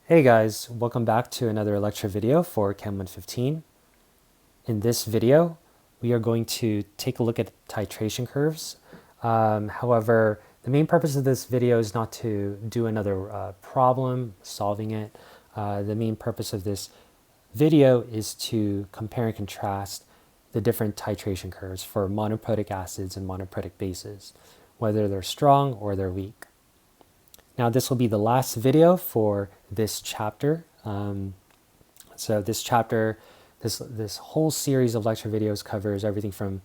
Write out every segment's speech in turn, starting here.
Hey guys, welcome back to another lecture video for Chem 115. In this video, we are going to take a look at titration curves. However, the main purpose of this video is not to do another problem, solving it. The main purpose of this video is to compare and contrast the different titration curves for monoprotic acids and monoprotic bases, whether they're strong or they're weak. Now this will be the last video for this chapter. So this chapter, this whole series of lecture videos covers everything from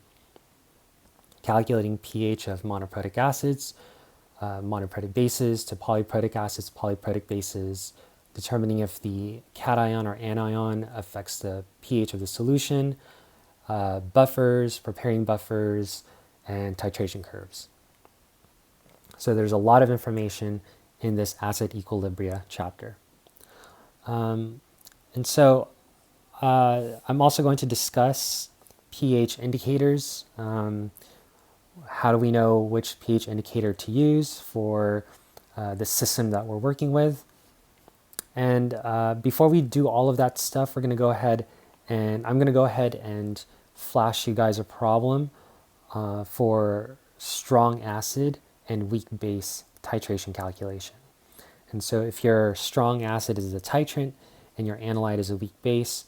calculating pH of monoprotic acids, monoprotic bases, to polyprotic acids, polyprotic bases, determining if the cation or anion affects the pH of the solution, buffers, preparing buffers, and titration curves. So there's a lot of information in this acid equilibria chapter. And so I'm also going to discuss pH indicators. How do we know which pH indicator to use for the system that we're working with? And before we do all of that stuff, I'm going to go ahead and flash you guys a problem for strong acid and weak base titration calculation. And so if your strong acid is a titrant and your analyte is a weak base,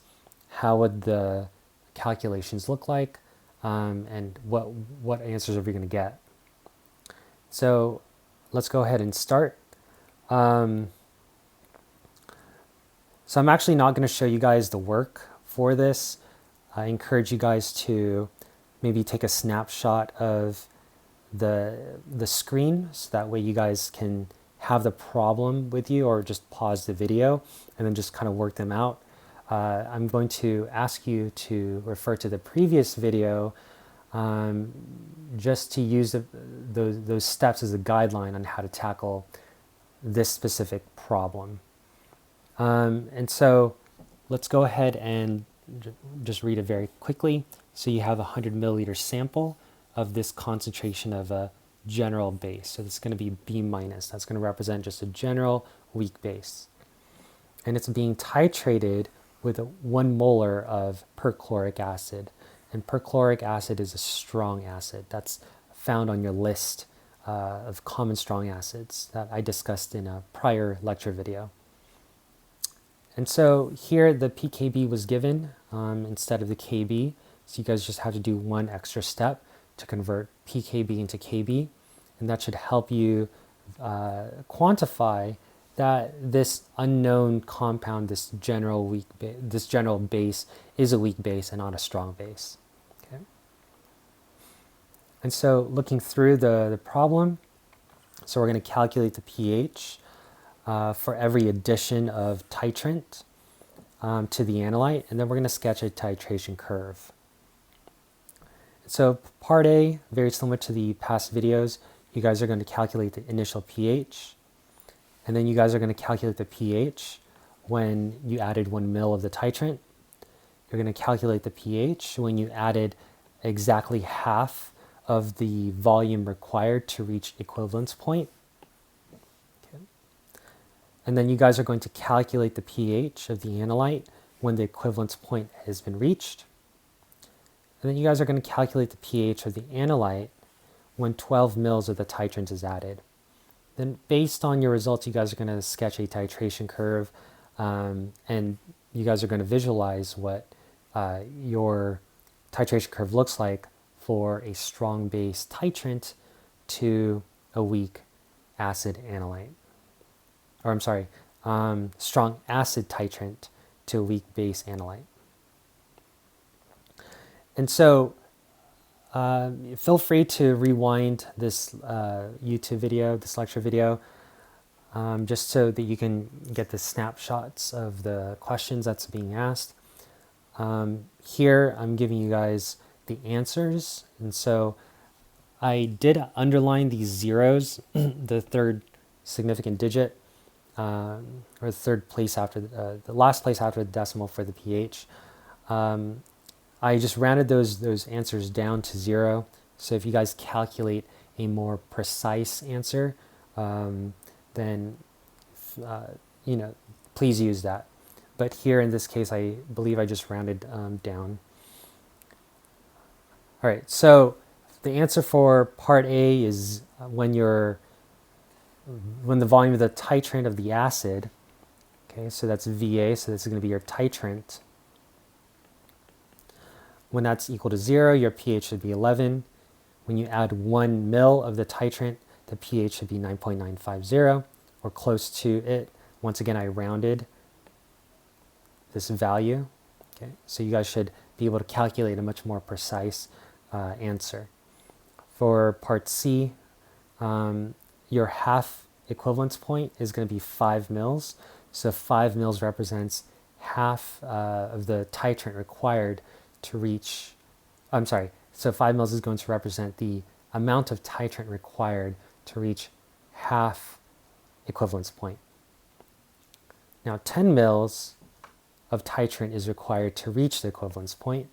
how would the calculations look like, and what answers are we going to get? So let's go ahead and start. So I'm actually not going to show you guys the work for this. I encourage you guys to maybe take a snapshot of the screen, so that way you guys can have the problem with you, or just pause the video and then just kind of work them out. I'm going to ask you to refer to the previous video just to use those steps as a guideline on how to tackle this specific problem. And so let's go ahead and just read it very quickly. So you have a 100 milliliter sample of this concentration of a general base. So it's going to be B minus. That's going to represent just a general weak base. And it's being titrated with 1 molar of perchloric acid. And perchloric acid is a strong acid. That's found on your list of common strong acids that I discussed in a prior lecture video. And so here the pKb was given instead of the Kb. So you guys just have to do one extra step to convert pKb into Kb, and that should help you quantify that this unknown compound, this general base, is a weak base and not a strong base. Okay. And so looking through the problem, so we're going to calculate the pH for every addition of titrant to the analyte, and then we're going to sketch a titration curve. So part A, very similar to the past videos, you guys are going to calculate the initial pH, and then you guys are going to calculate the pH when you added 1 ml of the titrant. You're going to calculate the pH when you added exactly half of the volume required to reach equivalence point. Okay. And then you guys are going to calculate the pH of the analyte when the equivalence point has been reached. And then you guys are going to calculate the pH of the analyte when 12 mils of the titrant is added. Then based on your results, you guys are going to sketch a titration curve, and you guys are going to visualize what your titration curve looks like for a strong base titrant to a weak acid analyte. Or I'm sorry, strong acid titrant to a weak base analyte. And so feel free to rewind this YouTube video, this lecture video, just so that you can get the snapshots of the questions that's being asked. Here I'm giving you guys the answers. And so I did underline these zeros, the third significant digit, or the third place after the last place after the decimal for the pH. I just rounded those answers down to 0. So if you guys calculate a more precise answer, then please use that. But here in this case, I believe I just rounded down. All right, so the answer for part A is when the volume of the titrant of the acid, okay, so that's VA, so this is going to be your titrant. When that's equal to 0, your pH should be 11. When you add 1 mil of the titrant, the pH should be 9.950 or close to it. Once again, I rounded this value. Okay, so you guys should be able to calculate a much more precise answer. For part C, your half equivalence point is going to be 5 mils. So 5 mils represents half of the titrant required to reach, so 5 mils is going to represent the amount of titrant required to reach half equivalence point. Now 10 mils of titrant is required to reach the equivalence point,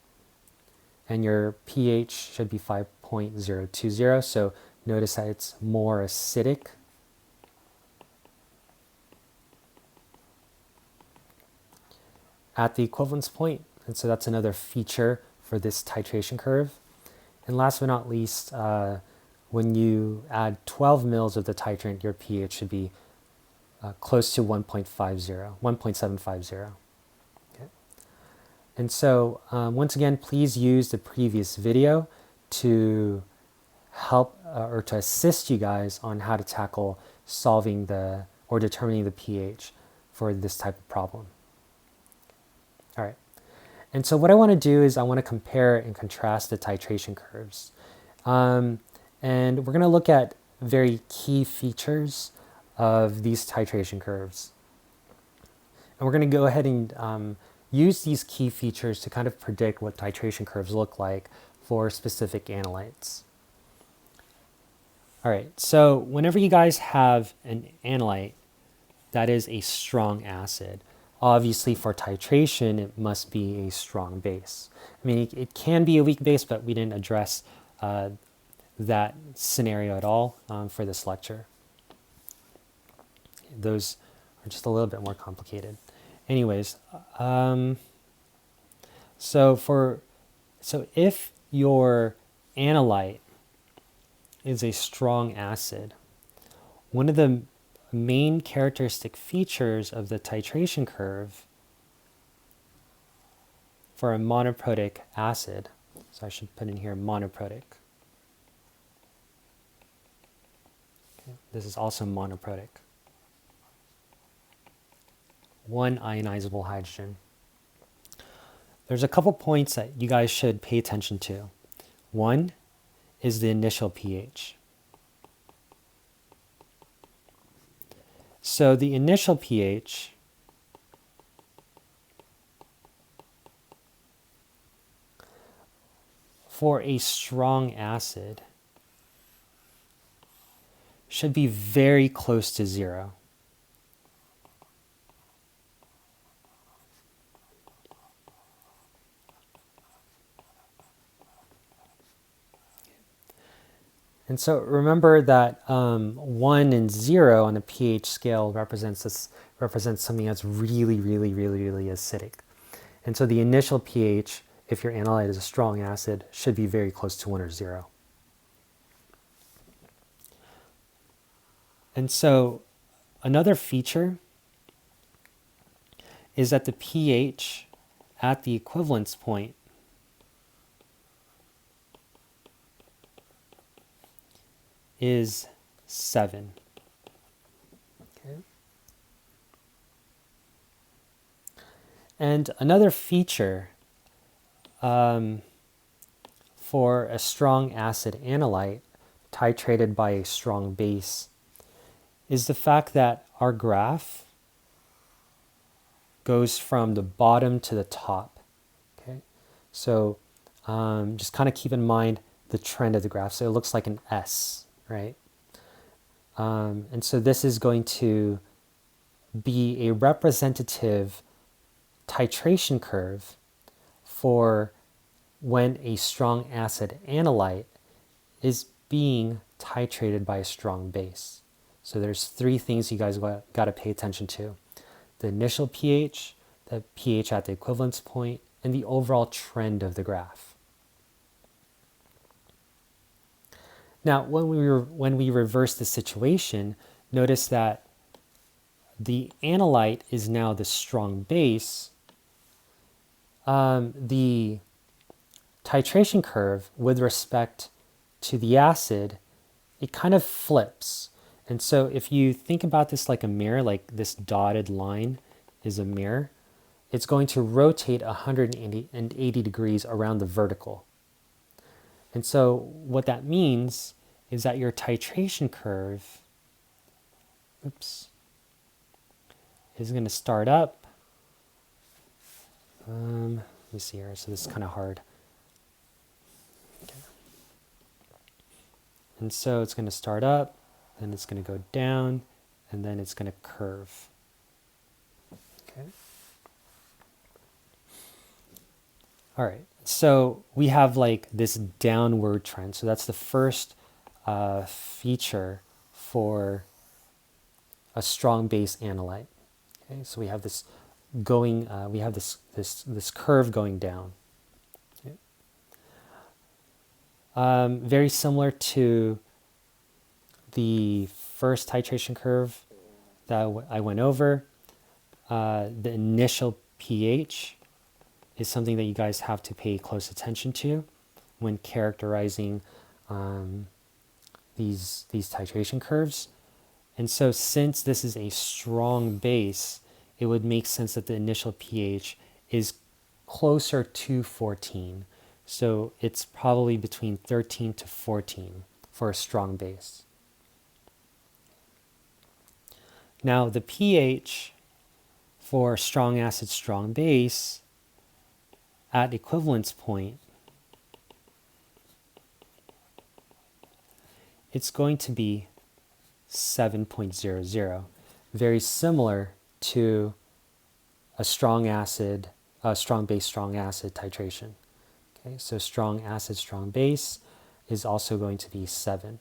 and your pH should be 5.020, so notice that it's more acidic. At the equivalence point, and so that's another feature for this titration curve. And last but not least, when you add 12 mils of the titrant, your pH should be close to 1.750. Okay. And so once again, please use the previous video to help or to assist you guys on how to tackle solving or determining the pH for this type of problem. All right. And so what I want to do is I want to compare and contrast the titration curves. And we're going to look at very key features of these titration curves. And we're going to go ahead and use these key features to kind of predict what titration curves look like for specific analytes. All right, so whenever you guys have an analyte that is a strong acid, obviously for titration, it must be a strong base. I mean, it can be a weak base, but we didn't address that scenario at all for this lecture. Those are just a little bit more complicated. Anyways, so if your analyte is a strong acid, one of the main characteristic features of the titration curve for a monoprotic acid, so I should put in here monoprotic. Okay, this is also monoprotic. One ionizable hydrogen. There's a couple points that you guys should pay attention to. One is the initial pH. So the initial pH for a strong acid should be very close to 0. And so remember that 1 and 0 on the pH scale represents something that's really acidic. And so the initial pH, if your analyte is a strong acid, should be very close to 1 or 0. And so another feature is that the pH at the equivalence point is 7. Okay. And another feature for a strong acid analyte titrated by a strong base is the fact that our graph goes from the bottom to the top. Okay, so just kind of keep in mind the trend of the graph. So it looks like an S, right? And so this is going to be a representative titration curve for when a strong acid analyte is being titrated by a strong base. So there's 3 things you guys got to pay attention to. the initial pH, the pH at the equivalence point, and the overall trend of the graph. Now, when we reverse the situation, notice that the analyte is now the strong base. The titration curve with respect to the acid, it kind of flips. And so if you think about this like a mirror, like this dotted line is a mirror, it's going to rotate 180 degrees around the vertical. And so what that means is that your titration curve, is going to start up. Let me see here. So this is kind of hard. Okay. And so it's going to start up, then it's going to go down, and then it's going to curve. Okay. All right. So we have like this downward trend. So that's the first feature for a strong base analyte. Okay. So we have this going. We have this curve going down. Okay. Very similar to the first titration curve that I went over. The initial pH is something that you guys have to pay close attention to when characterizing these titration curves. And so since this is a strong base, it would make sense that the initial pH is closer to 14. So it's probably between 13 to 14 for a strong base. Now the pH for strong acid, strong base at equivalence point, it's going to be 7.00, very similar to a strong acid, strong base, strong acid titration. Okay, so strong acid, strong base is also going to be 7.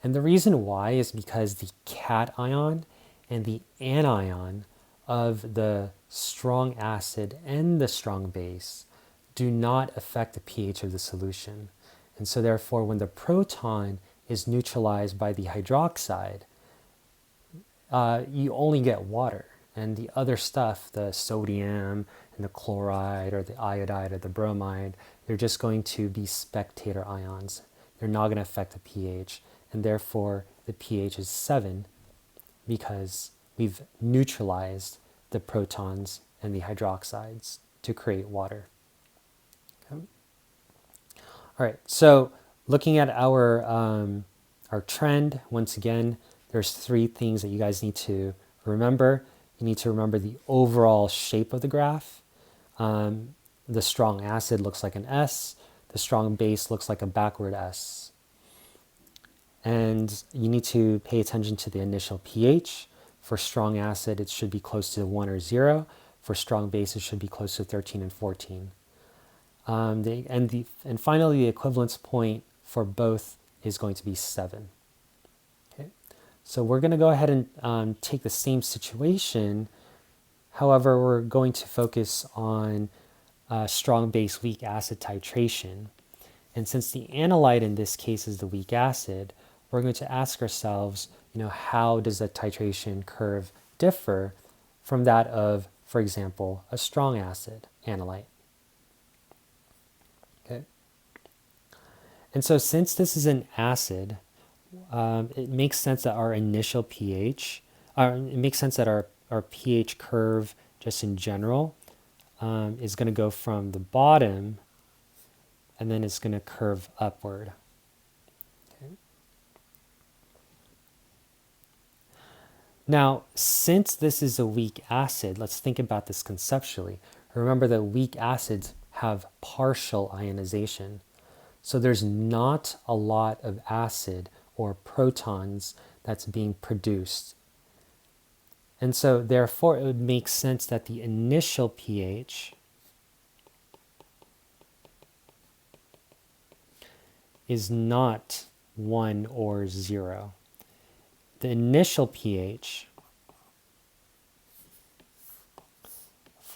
And the reason why is because the cation and the anion of the strong acid and the strong base do not affect the pH of the solution. And so therefore, when the proton is neutralized by the hydroxide, you only get water. And the other stuff, the sodium and the chloride or the iodide or the bromide, they're just going to be spectator ions. They're not going to affect the pH. And therefore, the pH is 7 because we've neutralized the protons and the hydroxides to create water. Okay. All right, so looking at our trend, once again, there's 3 things that you guys need to remember. You need to remember the overall shape of the graph. The strong acid looks like an S. The strong base looks like a backward S. And you need to pay attention to the initial pH. For strong acid, it should be close to 1 or 0. For strong base, it should be close to 13 and 14. And finally, the equivalence point for both is going to be 7. Okay, so we're going to go ahead and take the same situation. However, we're going to focus on strong base, weak acid titration. And since the analyte in this case is the weak acid, we're going to ask ourselves, how does the titration curve differ from that of, for example, a strong acid analyte? Okay. And so since this is an acid, it makes sense that our initial pH, it makes sense that our pH curve just in general is going to go from the bottom and then it's going to curve upward. Okay. Now, since this is a weak acid, let's think about this conceptually. Remember that weak acids have partial ionization. So there's not a lot of acid or protons that's being produced. And so therefore, it would make sense that the initial pH is not 1 or 0. The initial pH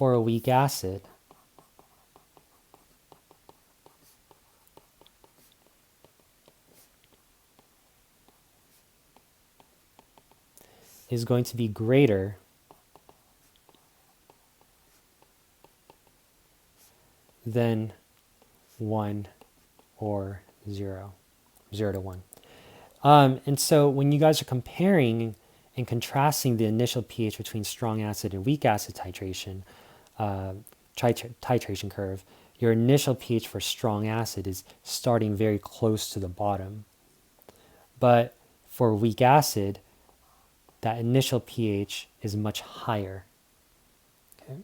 for a weak acid, is going to be greater than 1 or 0, 0 to 1. And so when you guys are comparing and contrasting the initial pH between strong acid and weak acid titration, titration curve, your initial pH for strong acid is starting very close to the bottom. But for weak acid, that initial pH is much higher. Okay?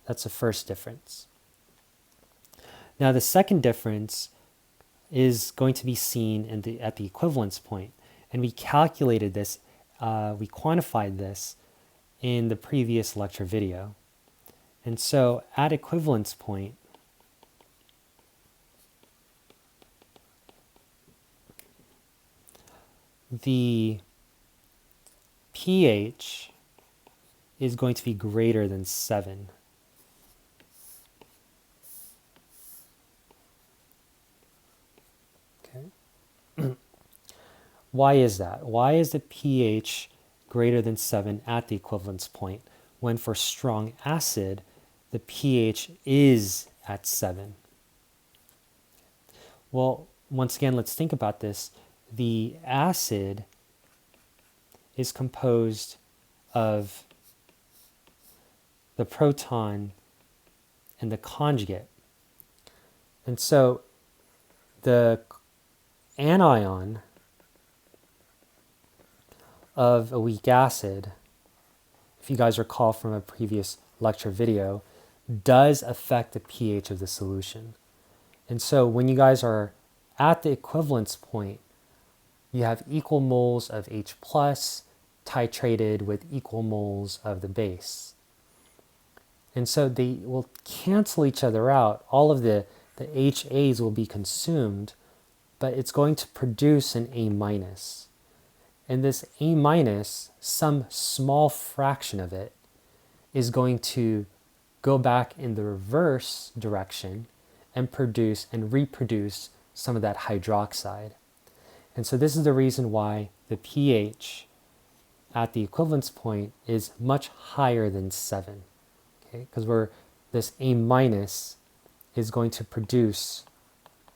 That's the first difference. Now the second difference is going to be seen at the equivalence point. And we calculated this, we quantified this in the previous lecture video. And so at equivalence point, the pH is going to be greater than 7. Okay. Why is that? Why is the pH greater than 7 at the equivalence point when for strong acid the pH is at 7? Well, once again, let's think about this. The acid is composed of the proton and the conjugate. And so the anion of a weak acid, if you guys recall from a previous lecture video, does affect the pH of the solution. And so when you guys are at the equivalence point, you have equal moles of H plus titrated with equal moles of the base. And so they will cancel each other out. All of the HAs will be consumed, but it's going to produce an A minus. And this A minus, some small fraction of it, is going to go back in the reverse direction and produce and reproduce some of that hydroxide. And so this is the reason why the pH at the equivalence point is much higher than 7. Okay? Because this A minus is going to produce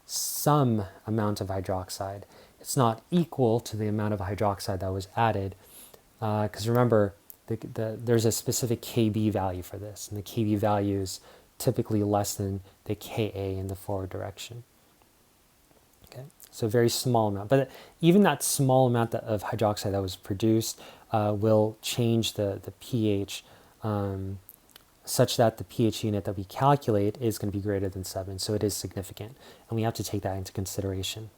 some amount of hydroxide. It's not equal to the amount of hydroxide that was added, because remember, there's a specific Kb value for this, and the Kb value is typically less than the Ka in the forward direction. Okay, so very small amount, but even that small amount of hydroxide that was produced will change the pH such that the pH unit that we calculate is going to be greater than 7, so it is significant, and we have to take that into consideration.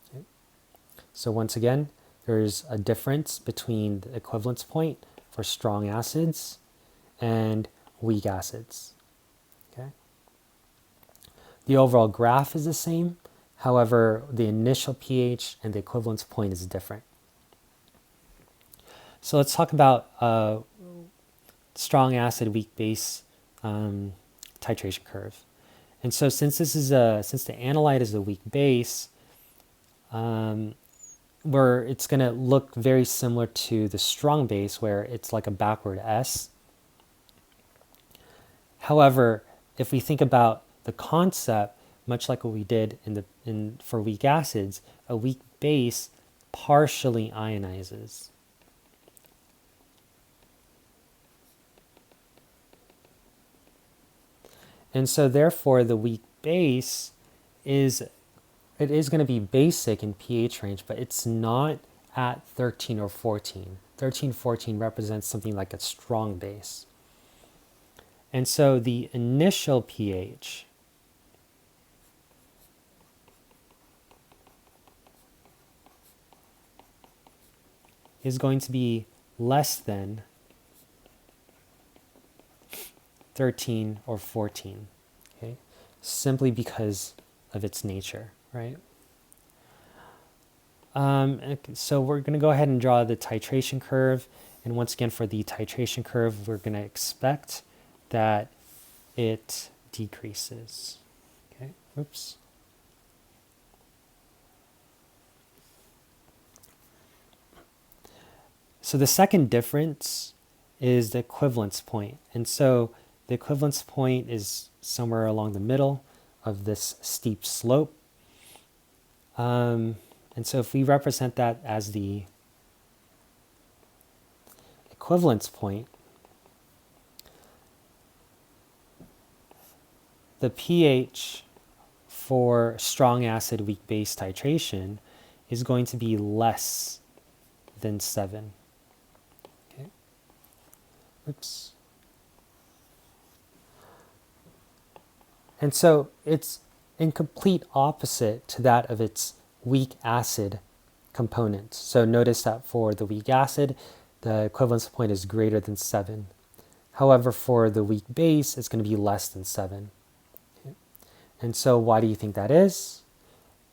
Okay. So once again, there's a difference between the equivalence point for strong acids and weak acids. Okay. The overall graph is the same, however, the initial pH and the equivalence point is different. So let's talk about strong acid, weak base titration curve. And so since the analyte is a weak base, where it's going to look very similar to the strong base, where it's like a backward S. However, if we think about the concept, much like what we did for weak acids, a weak base partially ionizes. And so therefore the weak base is going to be basic in pH range, but it's not at 13 or 14. 13, 14 represents something like a strong base. And so the initial pH is going to be less than 13 or 14, okay? Simply because of its nature, right? So we're going to go ahead and draw the titration curve. And once again, for the titration curve, we're going to expect that it decreases. Okay, oops. So the second difference is the equivalence point. And so the equivalence point is somewhere along the middle of this steep slope. And so if we represent that as the equivalence point, the pH for strong acid, weak base titration is going to be less than 7. Okay. Oops. And so it's in complete opposite to that of its weak acid component. So notice that for the weak acid, the equivalence point is greater than 7. However, for the weak base, it's going to be less than 7. Okay. And so why do you think that is?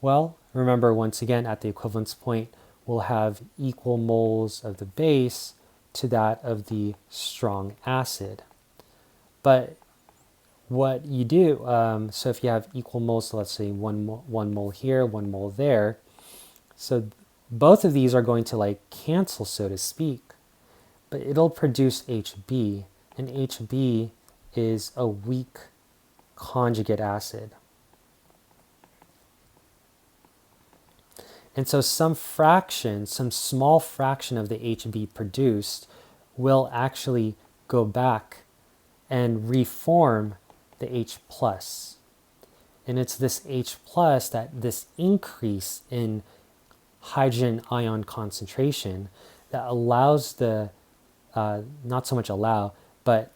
Well, remember once again at the equivalence point, we'll have equal moles of the base to that of the strong acid. But what you do, so if you have equal moles, so let's say one mole here, 1 mole there, so both of these are going to like cancel, so to speak, but it'll produce HB, and HB is a weak conjugate acid. And so some fraction, some small fraction of the HB produced will actually go back and reform the H plus. And it's this H plus, that this increase in hydrogen ion concentration that allows the, not so much allow, but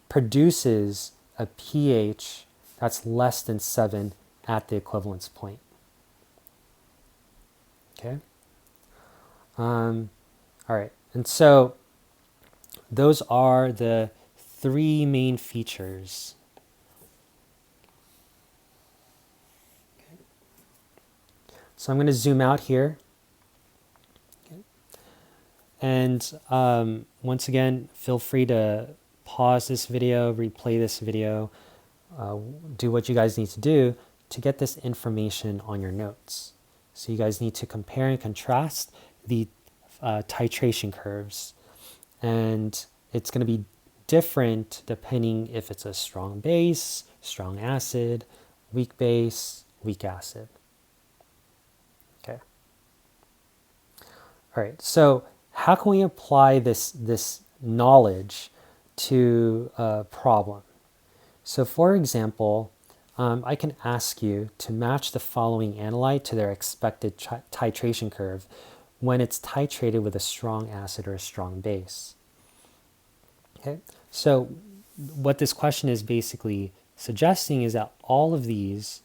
produces a pH that's less than 7 at the equivalence point. Okay. All right. And so those are the 3 main features. Okay. So I'm going to zoom out here. Okay. And once again, feel free to pause this video, replay this video, do what you guys need to do to get this information on your notes. So you guys need to compare and contrast the titration curves. And it's going to be different depending if it's a strong base, strong acid, weak base, weak acid. Okay. All right, so how can we apply this knowledge to a problem? So for example, I can ask you to match the following analyte to their expected titration curve when it's titrated with a strong acid or a strong base. Okay, so what this question is basically suggesting is that all of these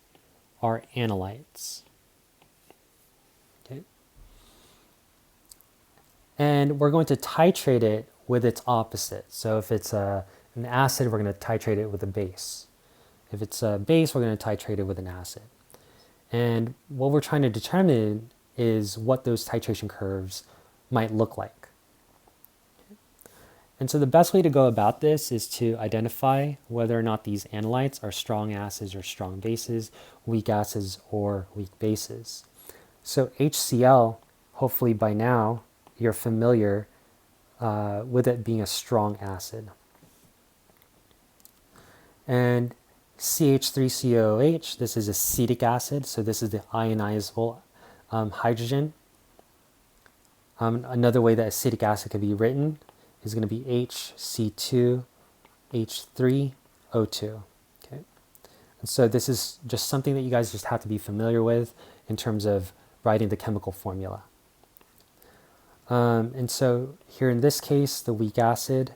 are analytes. Okay, and we're going to titrate it with its opposite. So if it's an acid, we're going to titrate it with a base. If it's a base, we're going to titrate it with an acid. And what we're trying to determine is what those titration curves might look like. And so the best way to go about this is to identify whether or not these analytes are strong acids or strong bases, weak acids or weak bases. So HCl, hopefully by now, you're familiar with it being a strong acid. And CH3COOH, this is acetic acid, so this is the ionizable hydrogen. Another way that acetic acid could be written is going to be HC2H3O2. Okay, and so this is just something that you guys just have to be familiar with in terms of writing the chemical formula. And so here in this case, the weak acid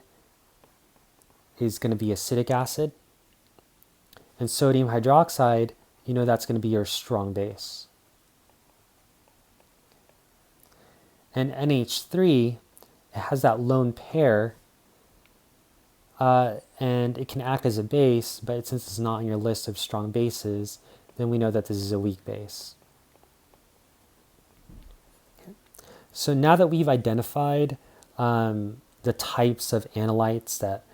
is going to be acetic acid. And sodium hydroxide, you know that's going to be your strong base. And NH3, it has that lone pair, and it can act as a base, but since it's not on your list of strong bases, then we know that this is a weak base. Okay. So now that we've identified the types of analytes that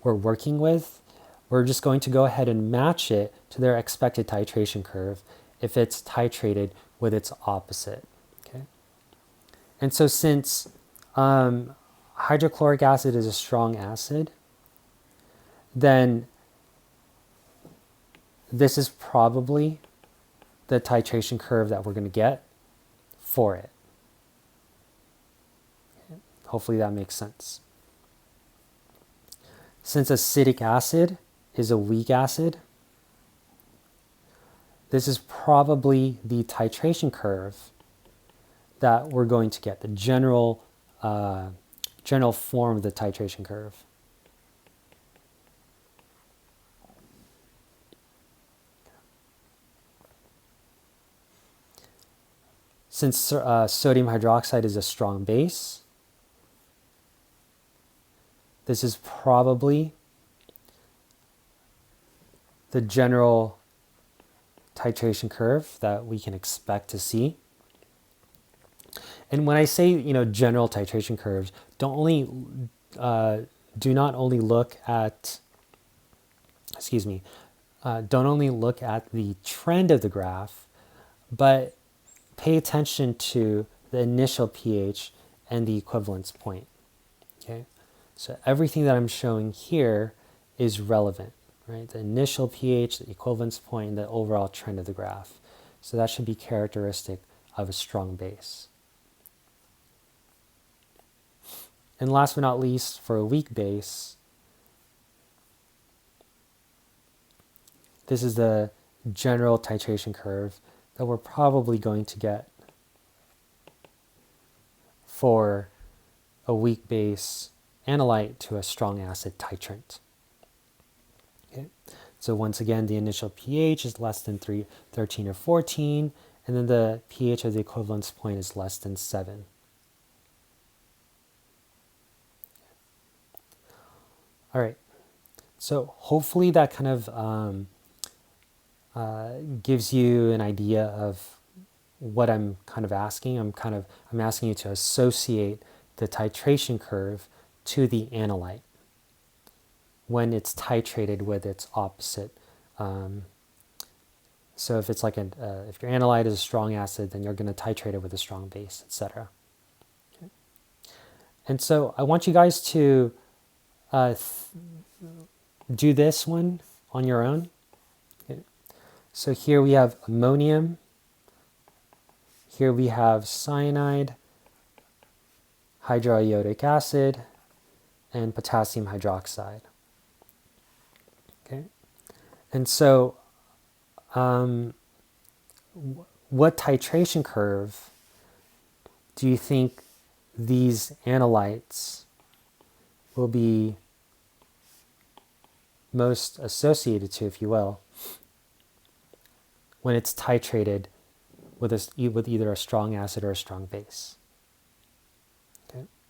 we're working with, we're just going to go ahead and match it to their expected titration curve if it's titrated with its opposite. Okay? And so since hydrochloric acid is a strong acid, then this is probably the titration curve that we're going to get for it. Okay. Hopefully that makes sense. Since acetic acid is a weak acid, this is probably the titration curve that we're going to get, the general form of the titration curve. Since sodium hydroxide is a strong base, this is probably the general titration curve that we can expect to see. And when I say, general titration curves, do not only look at, don't only look at the trend of the graph, but pay attention to the initial pH and the equivalence point. Okay, so everything that I'm showing here is relevant, right? The initial pH, the equivalence point, and the overall trend of the graph. So that should be characteristic of a strong base. And last but not least, for a weak base, this is the general titration curve that we're probably going to get for a weak base analyte to a strong acid titrant. Okay. So once again, the initial pH is less than 13 or 14, and then the pH of the equivalence point is less than 7. All right, so hopefully that kind of gives you an idea of what I'm kind of asking. I'm asking you to associate the titration curve to the analyte when it's titrated with its opposite. So if it's like if your analyte is a strong acid, then you're going to titrate it with a strong base, etc. Okay. And so I want you guys to do this one on your own. Okay. So here we have ammonium. Here we have cyanide, hydroiodic acid, and potassium hydroxide. Okay. And so what titration curve do you think these analytes will be most associated to, if you will, when it's titrated with either a strong acid or a strong base?